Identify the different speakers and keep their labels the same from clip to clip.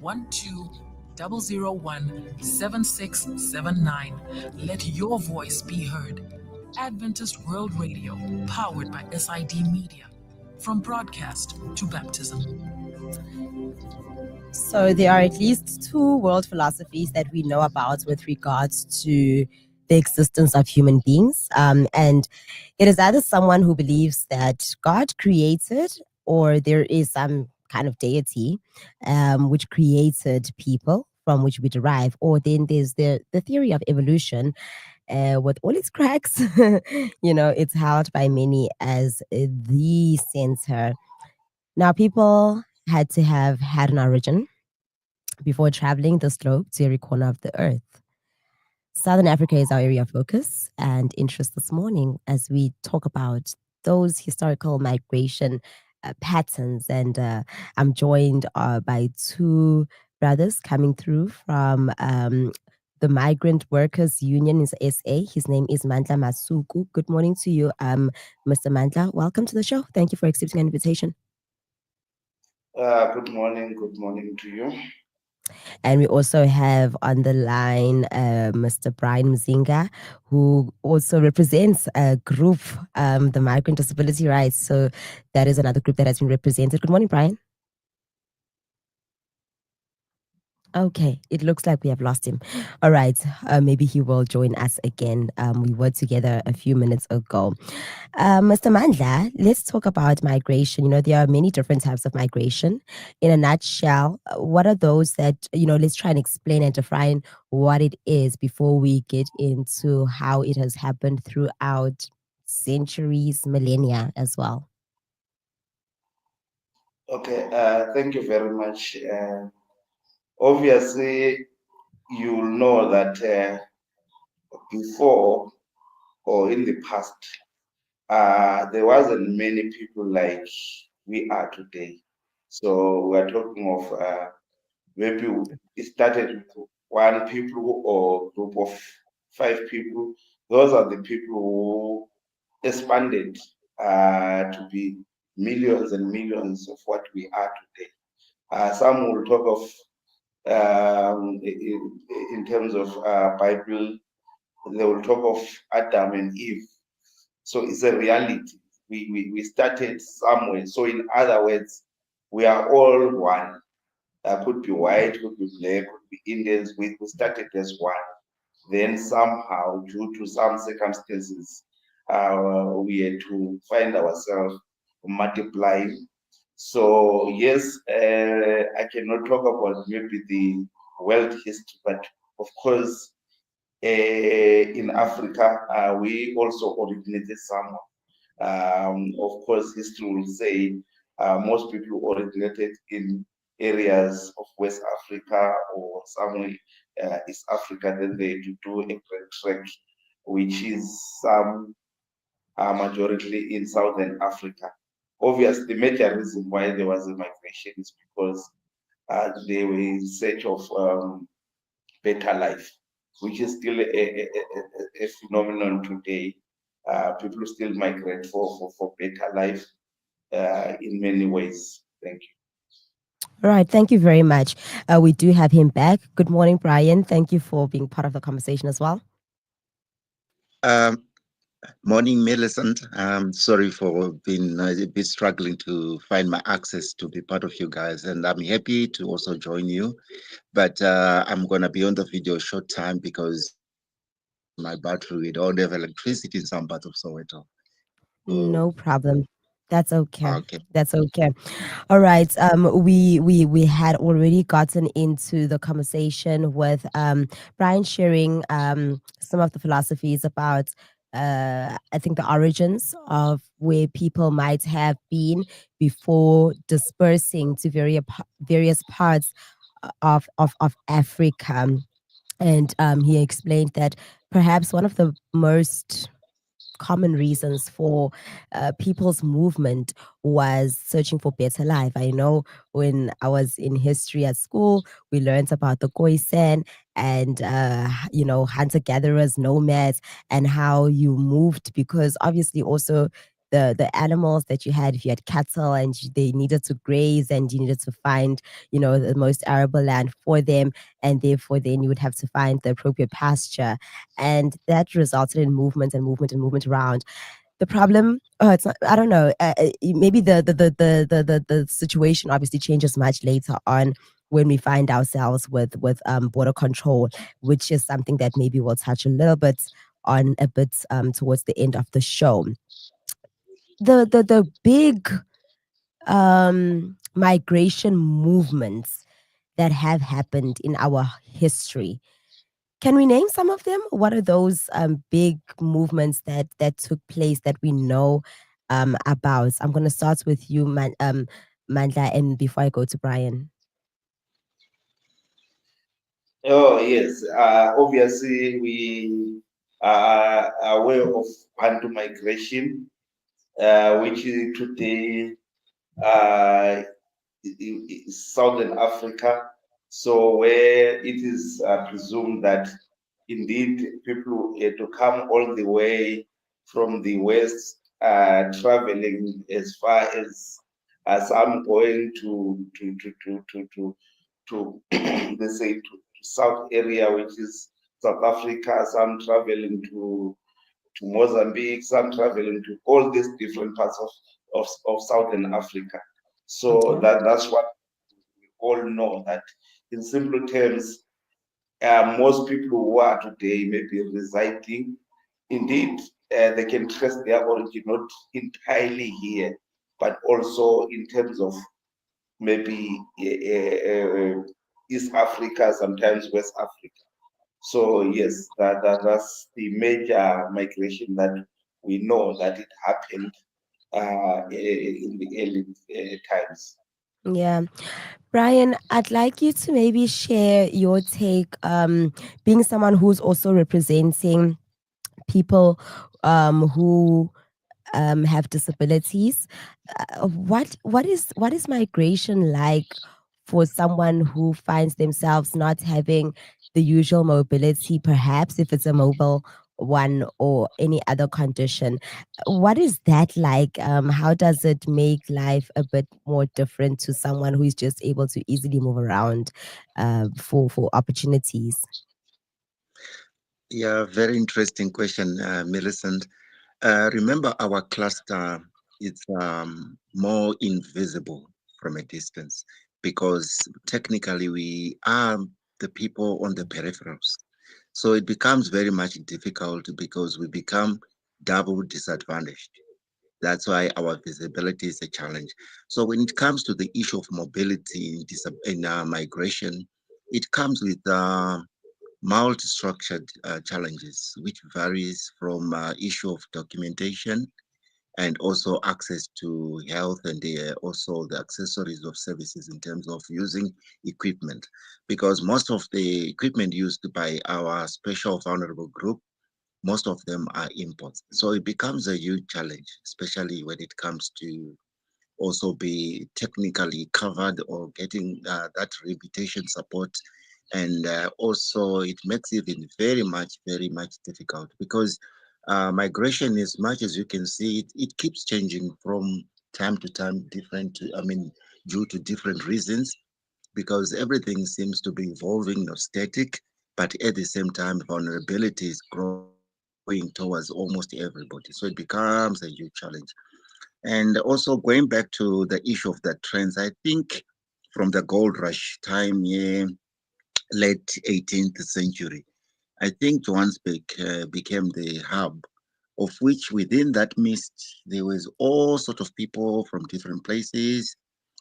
Speaker 1: 12-001-7679. Let your voice be heard. Adventist World Radio, powered by SID Media. From broadcast to baptism.
Speaker 2: So there are at least two world philosophies that we know about with regards to the existence of human beings. And it is either someone who believes that God created or there is some kind of deity which created people from which we derive, or then there's the theory of evolution with all its cracks. It's held by many as the center. Now, people had to have had an origin before traveling this globe to every corner of the earth. Southern Africa is our area of focus and interest this morning as we talk about those historical migration patterns. And I'm joined by two brothers coming through from the Migrant Workers Union in SA. His name is Mandla Masuku. Good morning to you, Mr. Mandla. Welcome to the show. Thank you for accepting an invitation.
Speaker 3: Good morning to you.
Speaker 2: And we also have on the line Mr. Brian Mzinga, who also represents a group, the Migrant Disability Rights. So that is another group that has been represented. Good morning, Brian. Okay, it looks like we have lost him. All right, maybe he will join us again. We were together a few minutes ago. Mr. Mandla, let's talk about migration. There are many different types of migration. In a nutshell, what are those that, let's try and explain and define what it is before we get into how it has happened throughout centuries, millennia as well.
Speaker 3: Okay, thank you very much. Obviously, you know that before or in the past, there wasn't many people like we are today. So we are talking of maybe it started with one people or group of 5 people. Those are the people who expanded to be millions and millions of what we are today. Some will talk of in terms of Bible, they will talk of Adam and Eve. So it's a reality. We started somewhere. So in other words, we are all one. Could be white, could be black, could be Indians. We started as one. Then somehow, due to some circumstances, we had to find ourselves multiplying. So yes, I cannot talk about maybe the world history, but of course, in Africa, we also originated somewhere. Of course, history will say most people originated in areas of West Africa or somewhere East Africa. Then they do a great trek, which is some majority in Southern Africa. Obviously, the major reason why there was a migration is because they were in search of better life, which is still a phenomenon today. People still migrate for better life in many ways. Thank you.
Speaker 2: All right, thank you very much. We do have him back. Good morning, Brian. Thank you for being part of the conversation as well.
Speaker 4: Morning, Millicent. Sorry for being a bit struggling to find my access to be part of you guys, and I'm happy to also join you. But I'm going to be on the video a short time because my battery, we don't have electricity in some parts of Soweto.
Speaker 2: No problem. That's okay.
Speaker 4: Okay.
Speaker 2: That's okay. All right. We had already gotten into the conversation with Brian sharing some of the philosophies about I think the origins of where people might have been before dispersing to various parts of Africa. And he explained that perhaps one of the most common reasons for people's movement was searching for better life. I know when I was in history at school, we learned about the Khoisan and, hunter-gatherers, nomads, and how you moved because obviously also the animals that you had. If you had cattle and they needed to graze, and you needed to find, the most arable land for them, and therefore then you would have to find the appropriate pasture, and that resulted in movement and movement and movement around. The problem, it's not, I don't know, maybe the situation obviously changes much later on when we find ourselves with border control, which is something that maybe we'll touch a little bit on a bit towards the end of the show. The big migration movements that have happened in our history, can we name some of them? What are those big movements that took place that we know about? I'm going to start with you, Mandla, and before I go to Brian.
Speaker 3: Oh, yes. Obviously, we are aware of Bantu migration, which is today uh, Southern Africa. So, where it is presumed that indeed people had to come all the way from the west, traveling as far as I'm going to let's say to south area, which is South Africa. Some traveling to Mozambique, some traveling to all these different parts of Southern Africa. So
Speaker 2: Okay.
Speaker 3: that's what we all know, that in simple terms, most people who are today maybe residing, indeed, they can trace their origin not entirely here, but also in terms of maybe East Africa, sometimes West Africa. So yes, that's the major migration that we know that it happened in the early times.
Speaker 2: Yeah. Brian, I'd like you to maybe share your take, being someone who's also representing people who have disabilities. What is migration like for someone who finds themselves not having the usual mobility, perhaps if it's a mobile one or any other condition? What is that like? How does it make life a bit more different to someone who is just able to easily move around for opportunities?
Speaker 4: Yeah, very interesting question, Millicent. Remember, our cluster is more invisible from a distance because technically we are the people on the peripherals. So it becomes very much difficult because we become double disadvantaged. That's why our visibility is a challenge. So when it comes to the issue of mobility in migration, it comes with multi-structured challenges, which varies from issue of documentation and also access to health and also the accessories of services in terms of using equipment, because most of the equipment used by our special vulnerable group, most of them are imports. So it becomes a huge challenge, especially when it comes to also be technically covered or getting that rehabilitation support. And also it makes it very much difficult because migration, as much as you can see it, it keeps changing from time to time, I mean, due to different reasons, because everything seems to be evolving, not static, but at the same time, vulnerability is growing towards almost everybody. So it becomes a huge challenge. And also going back to the issue of the trends, I think from the gold rush time, yeah, late 18th century, I think Johannesburg became the hub of which within that mist, there was all sort of people from different places,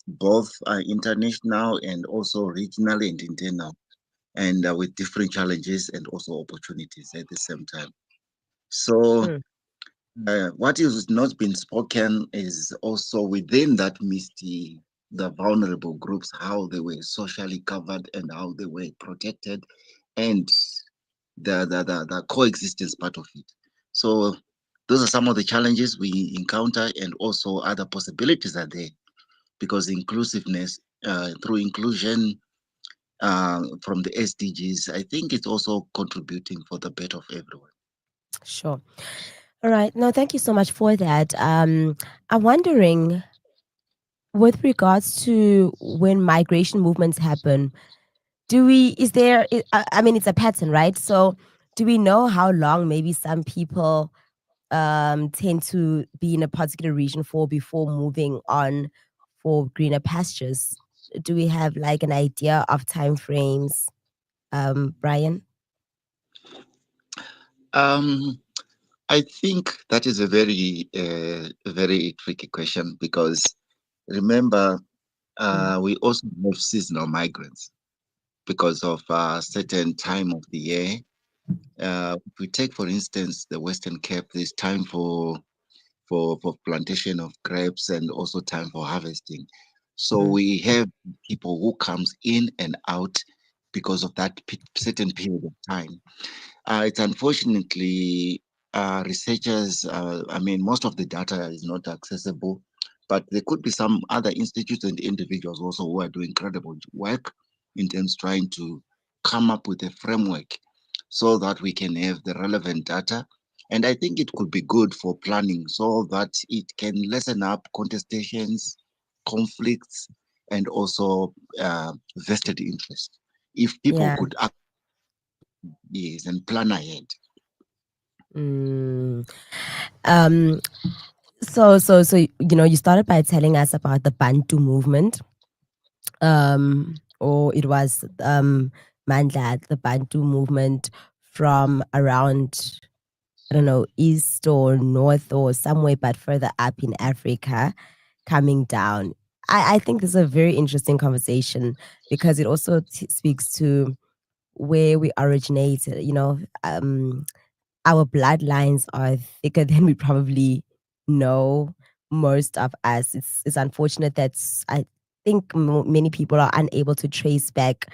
Speaker 4: both international and also regional and internal, and with different challenges and also opportunities at the same time. So
Speaker 2: Mm,
Speaker 4: what is not been spoken is also within that mystery, the vulnerable groups, how they were socially covered and how they were protected, and the coexistence part of it. So those are some of the challenges we encounter, and also other possibilities are there because inclusiveness through inclusion from the SDGs, I think it's also contributing for the better of everyone.
Speaker 2: sure. All right. No, thank you so much for that. I'm wondering, with regards to when migration movements happen, is there, I mean, it's a pattern, right? So do we know how long maybe some people tend to be in a particular region for before moving on for greener pastures? Do we have like an idea of time frames, Brian?
Speaker 4: Um, I think that is a very tricky question because remember,
Speaker 2: Mm.
Speaker 4: we also have seasonal migrants because of a certain time of the year. If we take, for instance, the Western Cape, there's time for plantation of grapes and also time for harvesting. So
Speaker 2: Mhm.
Speaker 4: we have people who comes in and out because of that certain period of time. It's unfortunately researchers. I mean, most of the data is not accessible, but there could be some other institutes and individuals also who are doing incredible work in terms trying to come up with a framework so that we can have the relevant data. And I think it could be good for planning so that it can lessen up contestations, conflicts, and also vested interest. If people
Speaker 2: Yeah.
Speaker 4: could act, yes, and plan ahead.
Speaker 2: Mm. Um, so you started by telling us about the Bantu movement, or it was Mandla, the Bantu movement from around, I don't know, east or north or somewhere, but further up in Africa, coming down. I think this is a very interesting conversation because it also speaks to where we originated. Our bloodlines are thicker than we probably know, most of us. It's unfortunate that I think many people are unable to trace back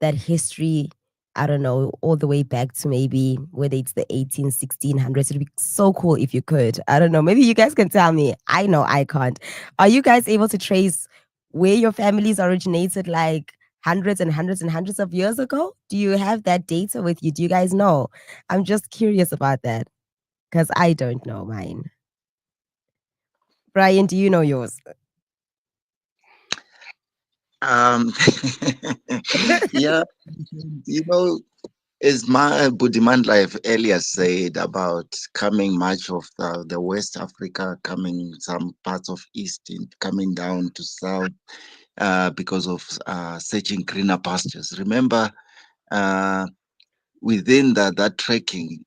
Speaker 2: that history. I don't know, all the way back to maybe whether it's the 1600s. It'd be so cool if you could. I don't know. Maybe you guys can tell me. I know I can't. Are you guys able to trace where your families originated, like hundreds and hundreds and hundreds of years ago? Do you have that data with you? Do you guys know? I'm just curious about that because I don't know mine. Brian, do you know yours?
Speaker 4: Um, yeah, you know, as my Budimandla have earlier said about coming much of the West Africa, coming some parts of East, coming down to South because of searching greener pastures. Remember, uh, within that trekking,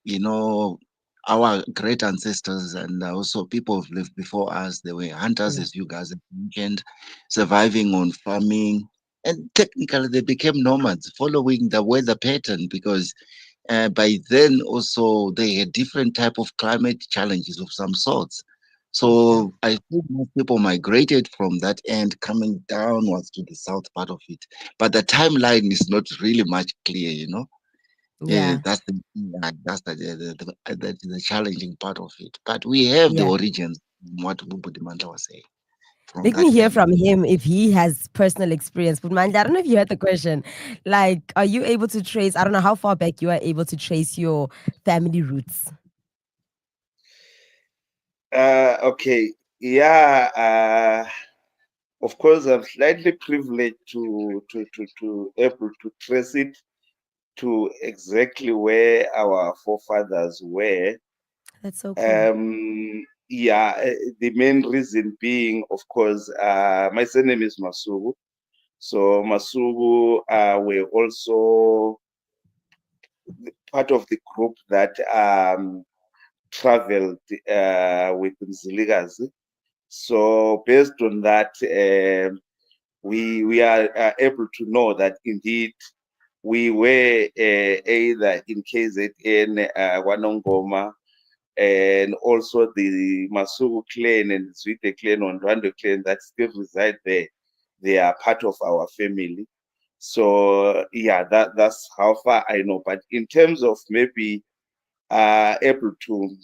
Speaker 4: our great ancestors and also people who've lived before us, they were hunters,
Speaker 2: Yeah.
Speaker 4: as you guys have mentioned, surviving on farming. And technically, they became nomads following the weather pattern because by then also they had different type of climate challenges of some sorts.
Speaker 2: Yeah.
Speaker 4: So I think most people migrated from that end coming downwards to the south part of it. But the timeline is not really much clear. Yeah,
Speaker 2: Yeah.
Speaker 4: that's the challenging part of it. But we have the
Speaker 2: Yeah.
Speaker 4: origins, what Bubudimanda was saying, from
Speaker 2: Let me
Speaker 4: that
Speaker 2: hear
Speaker 4: end.
Speaker 2: from him if he has personal experience. But man, I don't know if you heard the question. Like, are you able to trace? I don't know how far back you are able to trace your family roots.
Speaker 3: Okay. Yeah. Of course, I'm slightly privileged to able to trace it to exactly where our forefathers were.
Speaker 2: That's so cool.
Speaker 3: Yeah, the main reason being, of course, my surname is Masubu. So Masubu were also part of the group that traveled with Mzilikazi. So based on that, we are able to know that indeed we were either in KZN, Wanongoma, and also the Masuku clan and Zwite clan and Rwanda clan that still reside there. They are part of our family. So yeah, that's how far I know. But in terms of maybe able to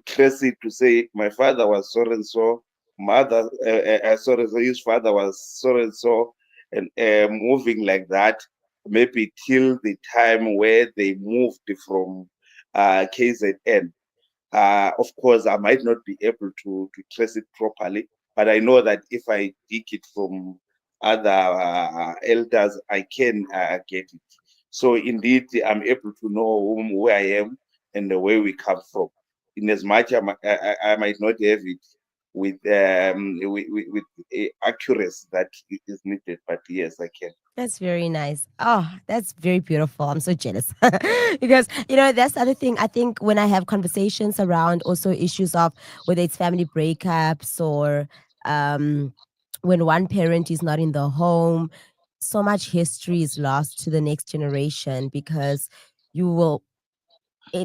Speaker 3: trace it to say my father was so and so, mother so and so, his father was so and moving like that, maybe till the time where they moved from KZN. Of course, I might not be able to trace it properly, but I know that if I dig it from other elders, I can get it. So indeed, I'm able to know where I am and where we come from. In as much I might not have it with accuracy that is needed, but yes, I can.
Speaker 2: That's very nice. Oh, that's very beautiful. I'm so jealous. Because, that's the other thing. I think when I have conversations around also issues of whether it's family breakups or um, when one parent is not in the home, so much history is lost to the next generation because you will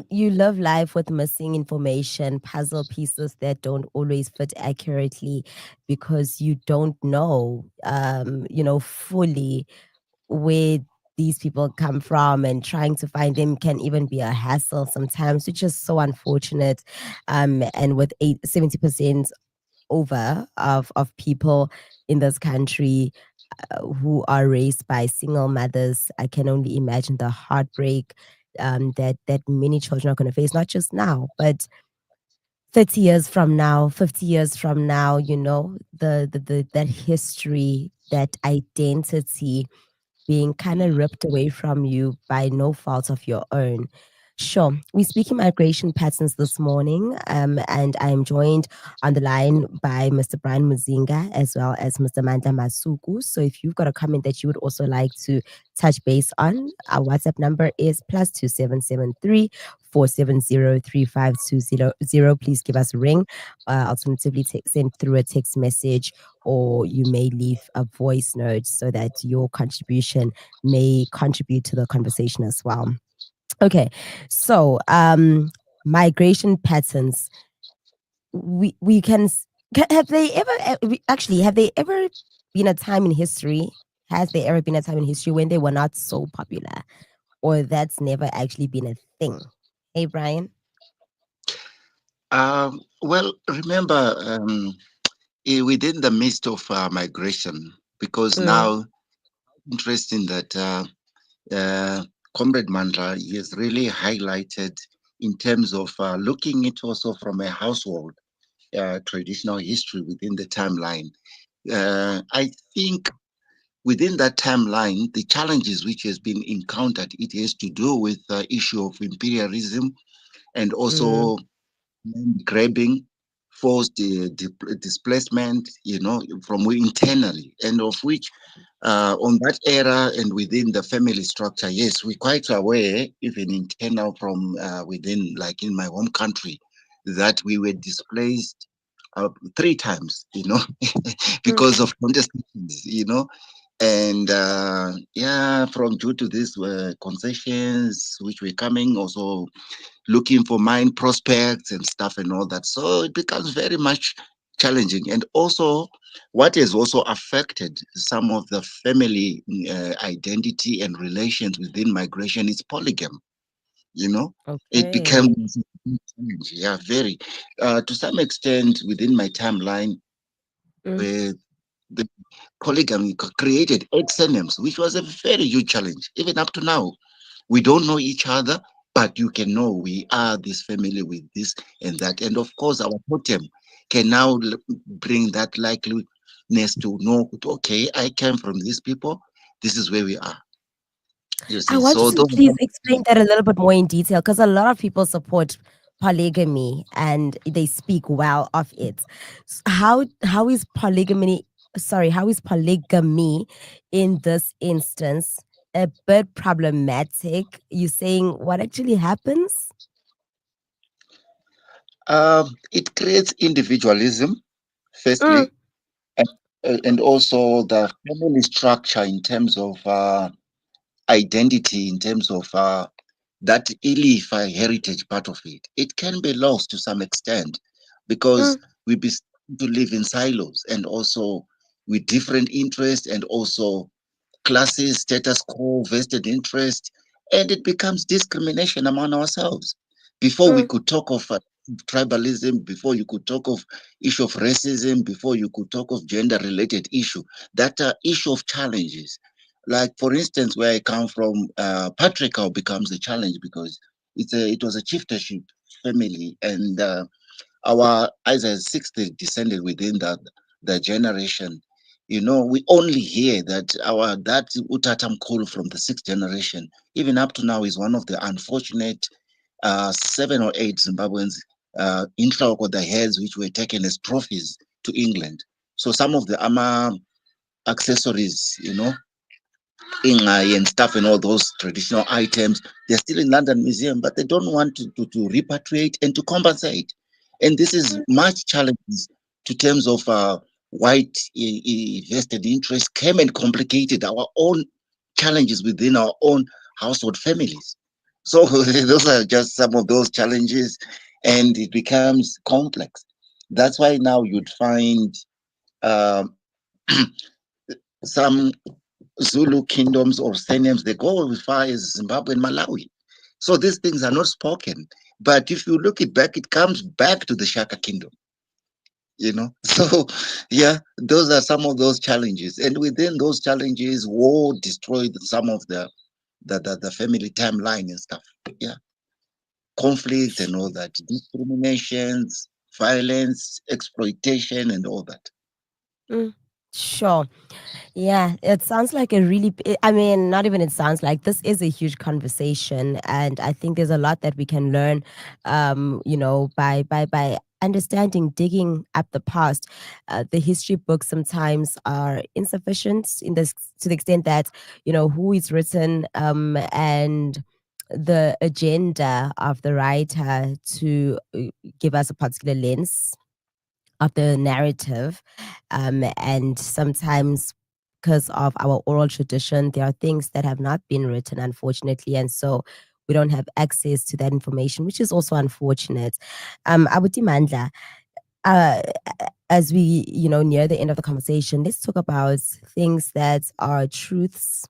Speaker 2: you live life with missing information, puzzle pieces that don't always fit accurately because you don't know, fully where these people come from, and trying to find them can even be a hassle sometimes, which is so unfortunate. And with 70% over of people in this country who are raised by single mothers, I can only imagine the heartbreak that many children are going to face, not just now, but 30 years from now, 50 years from now. The that history, that identity being kind of ripped away from you by no fault of your own. Sure. We're speaking migration patterns this morning, and I am joined on the line by Mr. Brian Muzinga as well as Mr. Manda Masuku. So if you've got a comment that you would also like to touch base on, our WhatsApp number is +2773 470 Please give us a ring. Alternatively, send through a text message, or you may leave a voice note so that your contribution may contribute to the conversation as well. Okay, so migration patterns. We can have they ever actually have they ever been a time in history? Has there ever been a time in history when they were not so popular, or that's never actually been a thing? Hey, Brian.
Speaker 4: Well, remember, within the midst of migration, because
Speaker 2: Mm,
Speaker 4: now interesting that uh, Comrade Mandla has really highlighted in terms of looking at also from a household traditional history within the timeline. I think within that timeline, the challenges which has been encountered, it has to do with the issue of imperialism and
Speaker 2: mm,
Speaker 4: also grabbing, forced displacement, from internally, and of which on that era and within the family structure, yes, we're quite aware, even internal from within, like in my home country, that we were displaced 3 times,
Speaker 2: mm.
Speaker 4: because of contestations, and yeah, from due to these concessions which were coming, also looking for mine prospects and stuff and all that. So it becomes very much challenging. And also, what has also affected some of the family identity and relations within migration is polygamy. It
Speaker 2: Okay.
Speaker 4: becomes a big challenge. Yeah, very. To some extent, within my timeline,
Speaker 2: Mm.
Speaker 4: where the polygamy created exonyms, which was a very huge challenge, even up to now. We don't know each other, but you can know we are this family with this and that. And of course, our totem can now bring that likeliness to know, okay, I came from these people. This is where we are. You
Speaker 2: I
Speaker 4: see,
Speaker 2: want you
Speaker 4: so
Speaker 2: to
Speaker 4: those
Speaker 2: please explain that a little bit more in detail, because a lot of people support polygamy and they speak well of it. How is polygamy, sorry, how is polygamy in this instance a bit problematic? You saying what actually happens?
Speaker 4: it creates individualism,
Speaker 2: Mm,
Speaker 4: firstly, and, and also the family structure in terms of identity, in terms of that Ilifi heritage part of it. It can be lost to some extent because
Speaker 2: mm,
Speaker 4: we be to live in silos and also with different interests and also classes, status quo, vested interest, and it becomes discrimination among ourselves. Before we
Speaker 2: mm.
Speaker 4: could talk of tribalism, before you could talk of issue of racism, before you could talk of gender-related issue, that issue of challenges. Like for instance, where I come from, patriarchal becomes a challenge because it was a chieftainship family, and our Isaiah 60 descended within the generation. You know, we only hear that our that Utatamkulu from the sixth generation, even up to now, is one of the unfortunate 7 or 8 Zimbabweans in Tloko, the heads which were taken as trophies to England. So some of the accessories, you know, ingai and stuff and all those traditional items, they're still in London Museum, but they don't want to repatriate and to compensate. And this is much challenges to terms of white vested interest came and complicated our own challenges within our own household families. So those are just some of those challenges, and it becomes complex. That's why now you'd find um, some Zulu kingdoms or surnames, they go as far as Zimbabwe and Malawi. So these things are not spoken. But if you look it back, it comes back to the Shaka kingdom, you know. So yeah, those are some of those challenges. And within those challenges, war destroyed some of the family timeline and stuff. Yeah. Conflict and all that. Discriminations, violence, exploitation and all that.
Speaker 2: Mm, sure. Yeah, it sounds like I mean, not even it sounds like this is a huge conversation. And I think there's a lot that we can learn, by understanding, digging up the past. The history books sometimes are insufficient to the extent that, who is written, and the agenda of the writer to give us a particular lens of the narrative. And sometimes, because of our oral tradition, there are things that have not been written, unfortunately. And so we don't have access to that information, which is also unfortunate. Abuti Mandla, uh, as we, near the end of the conversation, let's talk about things that are truths.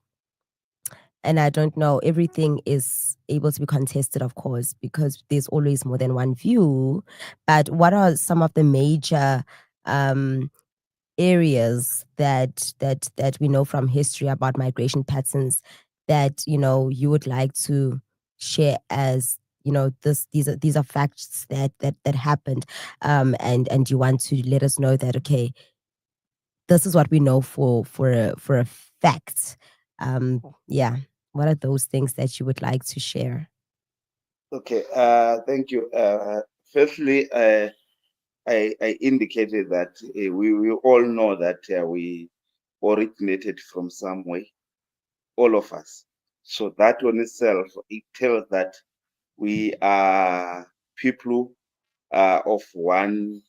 Speaker 2: And I don't know, everything is able to be contested, of course, because there's always more than one view. But what are some of the major um, areas that we know from history about migration patterns that you would like to share as these are facts that happened, and you want to let us know that, okay, this is what we know for a fact. Yeah, what are those things that you would like to share?
Speaker 3: Okay, thank you. Firstly, I indicated that we all know that we originated from somewhere, all of us. So that on itself, it tells that we are people of one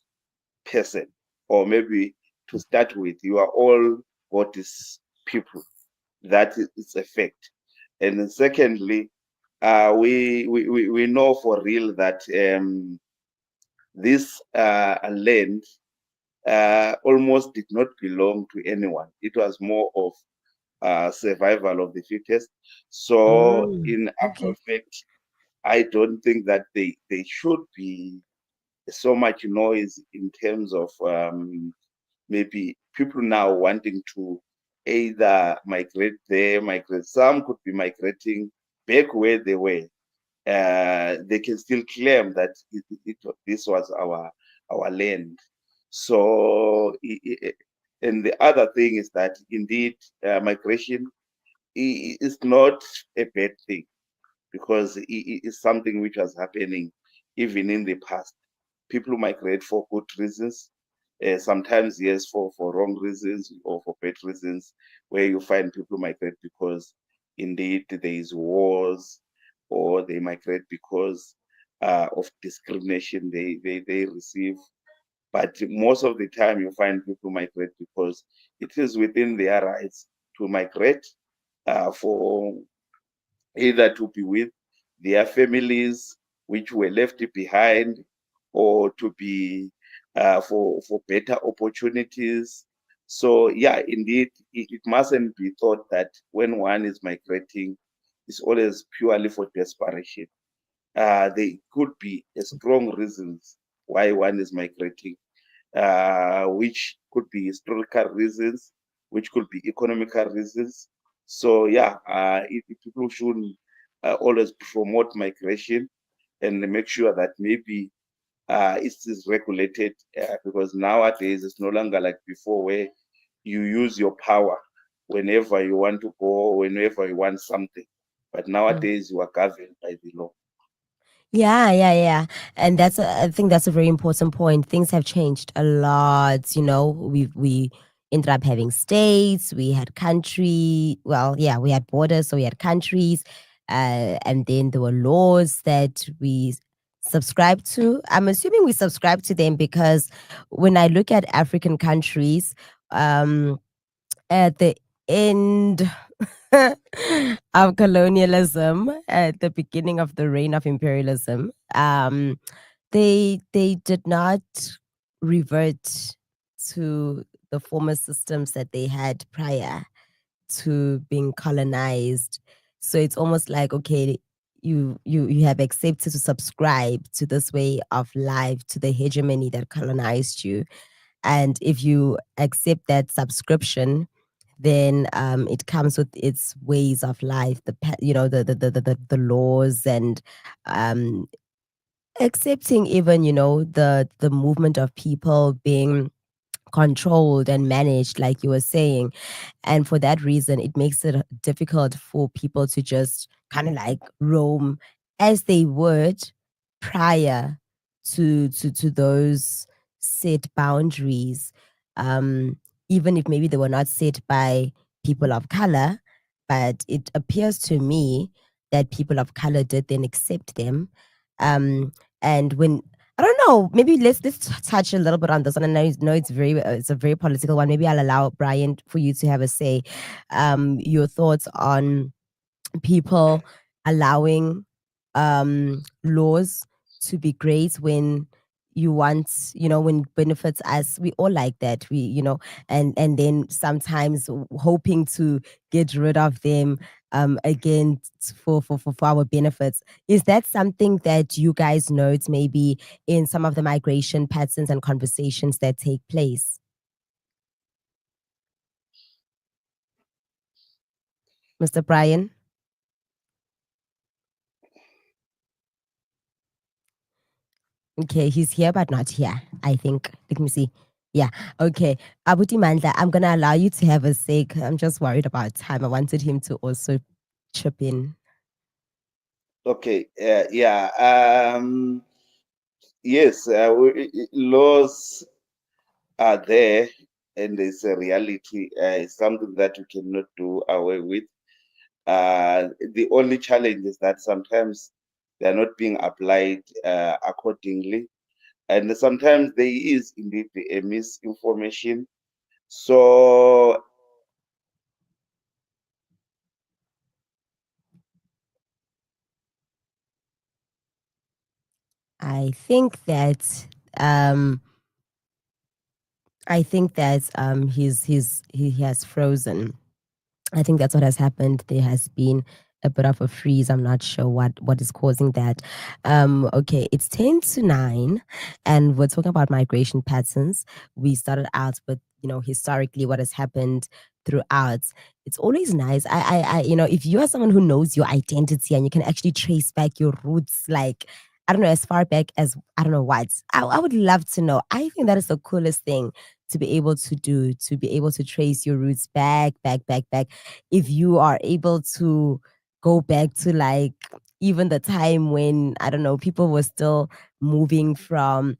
Speaker 3: person, or maybe to start with, you are all what is people. That is a fact. And then secondly, we know for real that this land almost did not belong to anyone. It was more of survival of the fittest. So, in actual
Speaker 2: Okay.
Speaker 3: fact, I don't think that they should be so much noise in terms of maybe people now wanting to either migrate there, migrate. Some could be migrating back where they were. They can still claim that this was our land. So, and the other thing is that indeed migration is not a bad thing, because it is something which was happening even in the past. People migrate for good reasons, sometimes, yes, for wrong reasons or for bad reasons, where you find people migrate because indeed there is wars, or they migrate because of discrimination they receive. But most of the time, you find people migrate because it is within their rights to migrate, for either to be with their families which were left behind, or to be for better opportunities. So yeah, indeed, it mustn't be thought that when one is migrating, it's always purely for desperation. There could be a strong reasons why one is migrating, which could be historical reasons, which could be economical reasons. So yeah, people should always promote migration, and make sure that maybe it is regulated, because nowadays it's no longer like before where you use your power whenever you want to go, whenever you want something. But nowadays you are governed by the law.
Speaker 2: Yeah. And I think that's a very important point. Things have changed a lot. You know, we ended up having states, we had country. Well, yeah, we had borders, so we had countries, and then there were laws that we subscribe to. I'm assuming we subscribe to them because when I look at African countries, at the end of colonialism, at the beginning of the reign of imperialism, they did not revert to the former systems that they had prior to being colonized. So it's almost like, okay, you have accepted to subscribe to this way of life, to the hegemony that colonized you. And if you accept that subscription, then it comes with its ways of life, the laws, and um, accepting even the movement of people being controlled and managed, like you were saying. And for that reason, it makes it difficult for people to just kind of like roam as they would prior to those set boundaries, um, even if maybe they were not set by people of color. But it appears to me that people of color did then accept them. And when I don't know. Maybe let's touch a little bit on this, and I know it's a very political one. Maybe I'll allow Brian for you to have a say. Your thoughts on people allowing laws to be great when you want, when benefits us. We all like that. And then sometimes hoping to get rid of them again for our benefits. Is that something that you guys note maybe in some of the migration patterns and conversations that take place? Mr. Brian? Okay, he's here but not here, I think. Let me see. Yeah, okay. Abuti Mandla, I'm going to allow you to have a say. I'm just worried about time. I wanted him to also chip in.
Speaker 3: Okay, yeah. Yes, laws are there, and it's a reality. It's something that we cannot do away with. The only challenge is that sometimes they are not being applied accordingly, and sometimes there is indeed a misinformation. So
Speaker 2: I think that um he has frozen. I think that's what has happened. There has been a bit of a freeze. I'm not sure what is causing that. Okay, it's 10 to 9, and we're talking about migration patterns. We started out with, historically what has happened throughout. It's always nice. If you are someone who knows your identity and you can actually trace back your roots, like, I don't know, as far back as, I don't know what, I would love to know. I think that is the coolest thing to be able to do, to be able to trace your roots back. If you are able to go back to, like, even the time when, I don't know, people were still moving from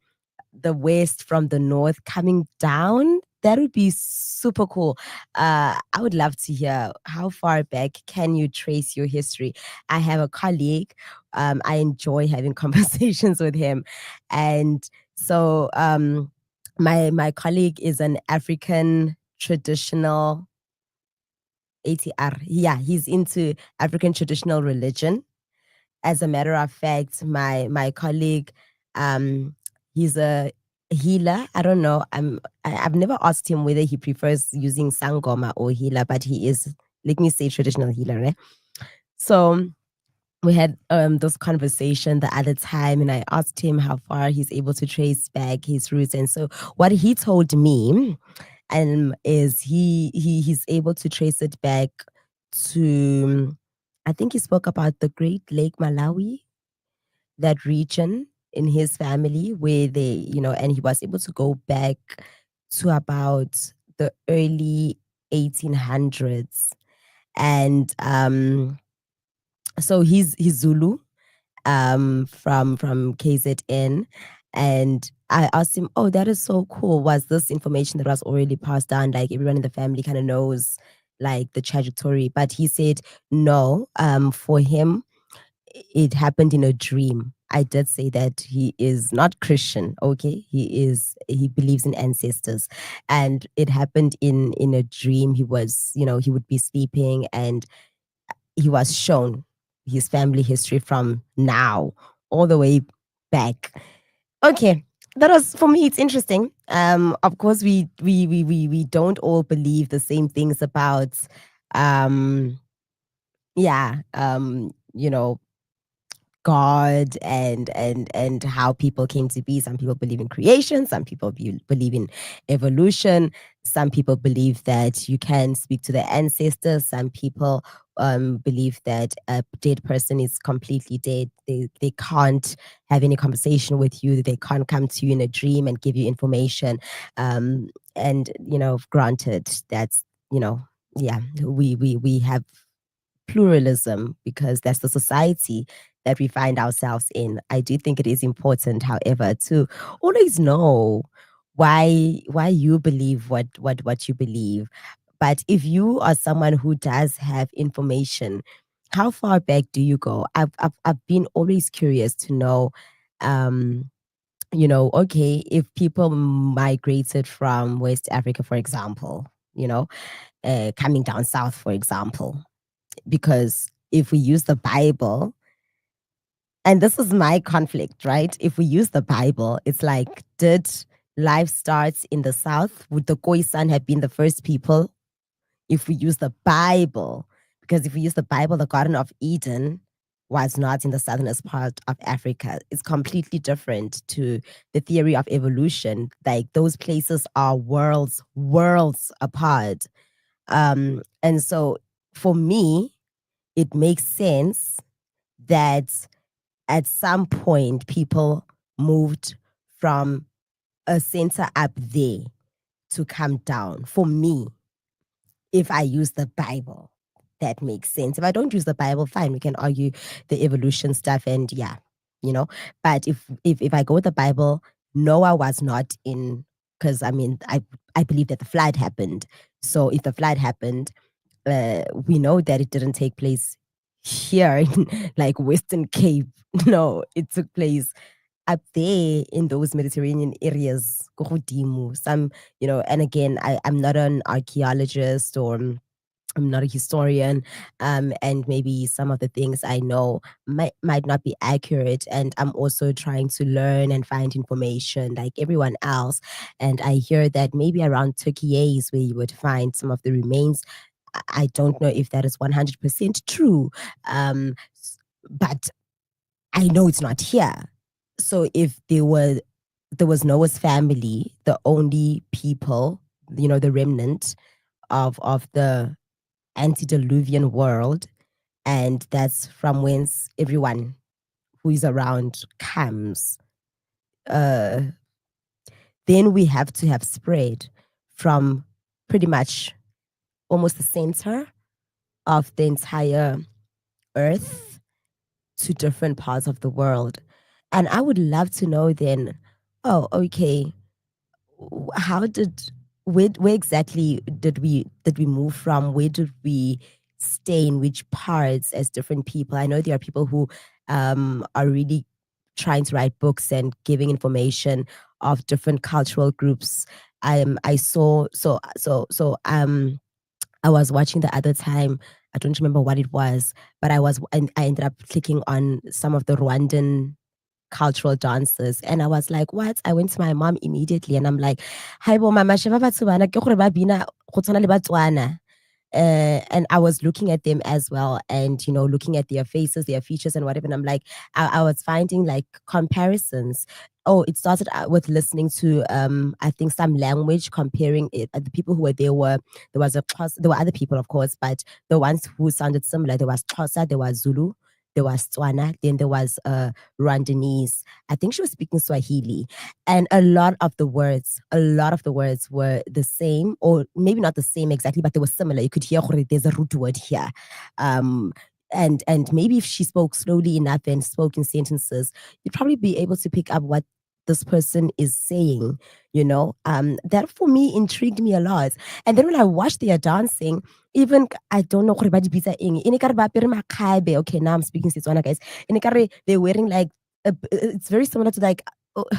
Speaker 2: the west, from the north, coming down, that would be super cool. I would love to hear how far back can you trace your history. I have a colleague. I enjoy having conversations with him, and so my colleague is an African traditional ATR. Yeah, he's into African traditional religion. As a matter of fact, my colleague, he's a healer. I don't know. I've never asked him whether he prefers using sangoma or healer, but he is, let me say, traditional healer. Eh? So we had this conversation the other time, and I asked him how far he's able to trace back his roots. And so what he told me is he's able to trace it back to, I think he spoke about the Great Lake Malawi. that region in his family where they, and he was able to go back to about the early 1800s. And so he's Zulu, from KZN. And I asked him, "Oh, that is so cool. Was this information that was already passed down? Like everyone in the family kind of knows like the trajectory?" But he said no. For him, it happened in a dream. I did say that he is not Christian. Okay, he believes in ancestors, and it happened in a dream. He was, he would be sleeping, and he was shown his family history from now all the way back. Okay, that was, for me, it's interesting. Of course, we don't all believe the same things about, yeah, God and how people came to be. Some people believe in creation, some people believe in evolution, some people believe that you can speak to the ancestors, some people believe that a dead person is completely dead. They can't have any conversation with you, they can't come to you in a dream and give you information. And granted, that's, yeah, we have pluralism because that's the society that we find ourselves in. I do think it is important, however, to always know why you believe what you believe. But if you are someone who does have information, how far back do you go? I've been always curious to know, okay, if people migrated from West Africa, for example, coming down south, for example, because if we use the Bible, and this is my conflict, right? If we use the Bible, it's like, did life starts in the south? Would the Khoisan have been the first people if we use the Bible? Because if we use the Bible, the Garden of Eden was not in the southernest part of Africa. It's completely different to the theory of evolution. Like those places are worlds apart. And so for me, it makes sense that at some point people moved from a center up there to come down. For me, if I use the Bible, that makes sense. If I don't use the Bible, fine, we can argue the evolution stuff and yeah, But if I go with the Bible, Noah was not in, because I believe that the flood happened. So if the flood happened, we know that it didn't take place here in like Western Cape. No, it took place up there in those Mediterranean areas. Ko godimo. Some, and again, I'm not an archaeologist or I'm not a historian, and maybe some of the things I know might not be accurate. And I'm also trying to learn and find information like everyone else. And I hear that maybe around Turkey is where you would find some of the remains. I don't know if that is 100% true, but I know it's not here. So if there was Noah's family, the only people, the remnant of the antediluvian world, and that's from whence everyone who is around comes, uh, then we have to have spread from pretty much almost the center of the entire earth to different parts of the world. And I would love to know then, oh, okay, how did where exactly did we move from? Where did we stay in which parts as different people? I know there are people who are really trying to write books and giving information of different cultural groups. I saw I was watching the other time. I don't remember what it was, but I ended up clicking on some of the Rwandan cultural dances. And I was like, what? I went to my mom immediately and I'm like, hi bo mama, sheba batho bana ke gore ba bina go tshwana le Batswana. And I was looking at them as well and, looking at their faces, their features and whatever. And I'm like, I was finding like comparisons. Oh, it started out with listening to, I think some language comparing it. The people who were there there were other people, of course, but the ones who sounded similar, there was Xhosa, there was Zulu, there was Tswana, then there was Rwandese. I think she was speaking Swahili. And a lot of the words were the same, or maybe not the same exactly, but they were similar. You could hear there's a root word here. And maybe if she spoke slowly enough and spoke in sentences, you'd probably be able to pick up what this person is saying, that for me intrigued me a lot. And then when I watched their dancing, even I don't know okay, now I'm speaking Setswana, guys. They're wearing like it's very similar to like the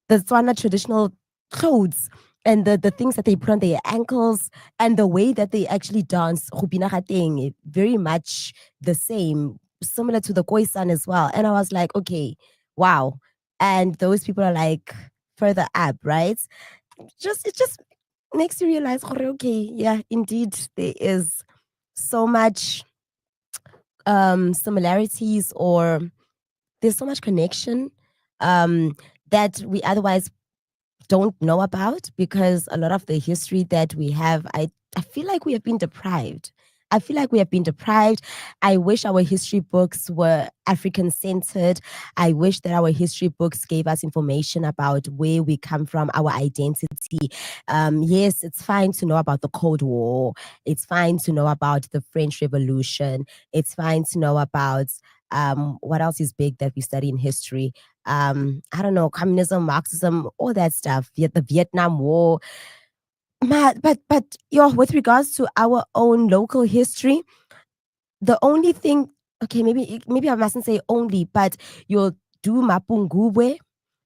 Speaker 2: Tswana traditional clothes and the things that they put on their ankles and the way that they actually dance very much the same, similar to the Khoisan as well. And I was like, okay, wow. And those people are like further up, right? It just makes you realize, okay, yeah, indeed, there is so much similarities, or there's so much connection that we otherwise don't know about, because a lot of the history that we have, I feel like we have been deprived. I wish our history books were African centered. I wish that our history books gave us information about where we come from, our identity. Yes, it's fine to know about the Cold War. It's fine to know about the French Revolution. It's fine to know about what else is big that we study in history. I don't know, communism, Marxism, all that stuff, the Vietnam War. But with regards to our own local history, the only thing, okay, maybe I mustn't say only, but you'll do Mapungubwe,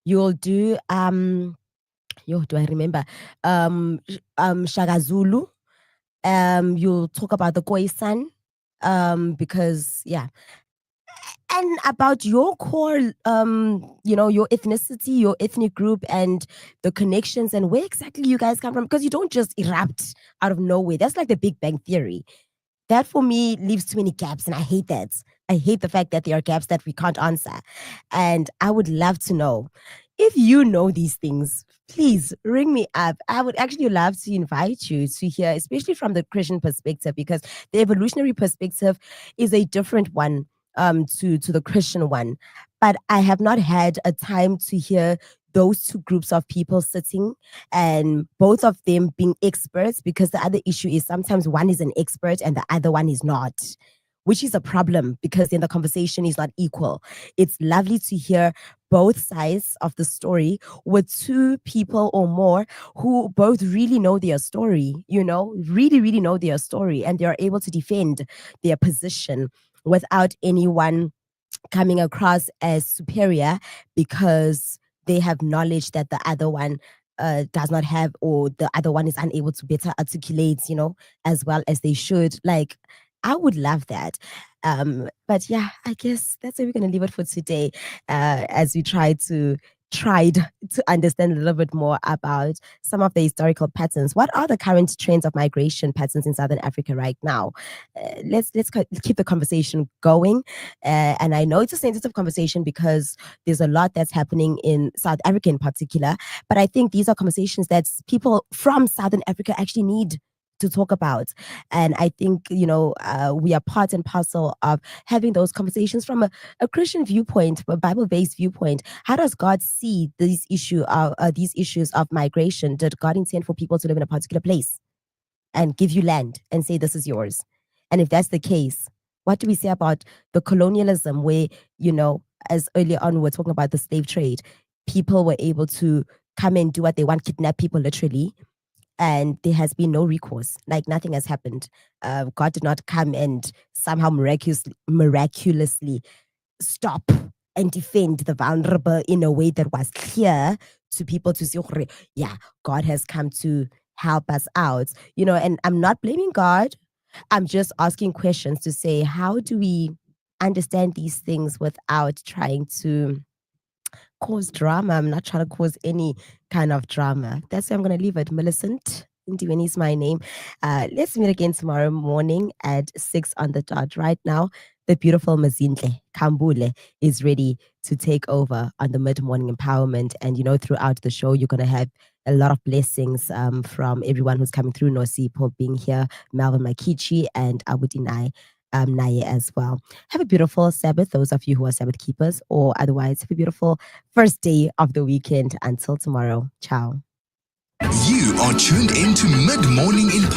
Speaker 2: you'll do do I remember Shagazulu, you'll talk about the Khoisan, because yeah. And about your core, your ethnicity, your ethnic group, and the connections, and where exactly you guys come from, because you don't just erupt out of nowhere. That's like the Big Bang Theory. That for me leaves too many gaps, and I hate that. I hate the fact that there are gaps that we can't answer. And I would love to know if you know these things. Please ring me up. I would actually love to invite you to hear, especially from the Christian perspective, because the evolutionary perspective is a different one to the Christian one. But I have not had a time to hear those two groups of people sitting and both of them being experts, because the other issue is sometimes one is an expert and the other one is not, which is a problem because then the conversation is not equal. It's lovely to hear both sides of the story with two people or more who both really know their story, really, really know their story, and they are able to defend their position without anyone coming across as superior because they have knowledge that the other one does not have, or the other one is unable to better articulate, as well as they should. Like, I would love that. But yeah, I guess that's where we're going to leave it for today, as we tried to understand a little bit more about some of the historical patterns. What are the current trends of migration patterns in Southern Africa right now? Let's keep the conversation going. And I know it's a sensitive conversation because there's a lot that's happening in South Africa in particular. But I think these are conversations that people from Southern Africa actually need to talk about. And I think, we are part and parcel of having those conversations from a Christian viewpoint, a Bible-based viewpoint. How does God see these issues of migration? Did God intend for people to live in a particular place and give you land and say, this is yours? And if that's the case, what do we say about the colonialism where, as earlier on, we were talking about the slave trade, people were able to come and do what they want, kidnap people literally, and there has been no recourse. Like, nothing has happened. God did not come and somehow miraculously stop and defend the vulnerable in a way that was clear to people to see, yeah, God has come to help us out. And I'm not blaming God. I'm just asking questions to say, how do we understand these things without trying to cause drama? I'm not trying to cause any kind of drama. That's where I'm going to leave it. Millicent Ndiweni is my name. Let's meet again tomorrow morning at 6 on the dot. Right now, the beautiful Mazindle Kambule is ready to take over on the mid-morning empowerment. And, throughout the show, you're going to have a lot of blessings from everyone who's coming through. Nosipo being here, Melvin Makichi, and Abudinai. naye as well. Have a beautiful Sabbath, those of you who are Sabbath keepers, or otherwise have a beautiful first day of the weekend. Until tomorrow. Ciao.
Speaker 5: You are tuned into Mid Morning in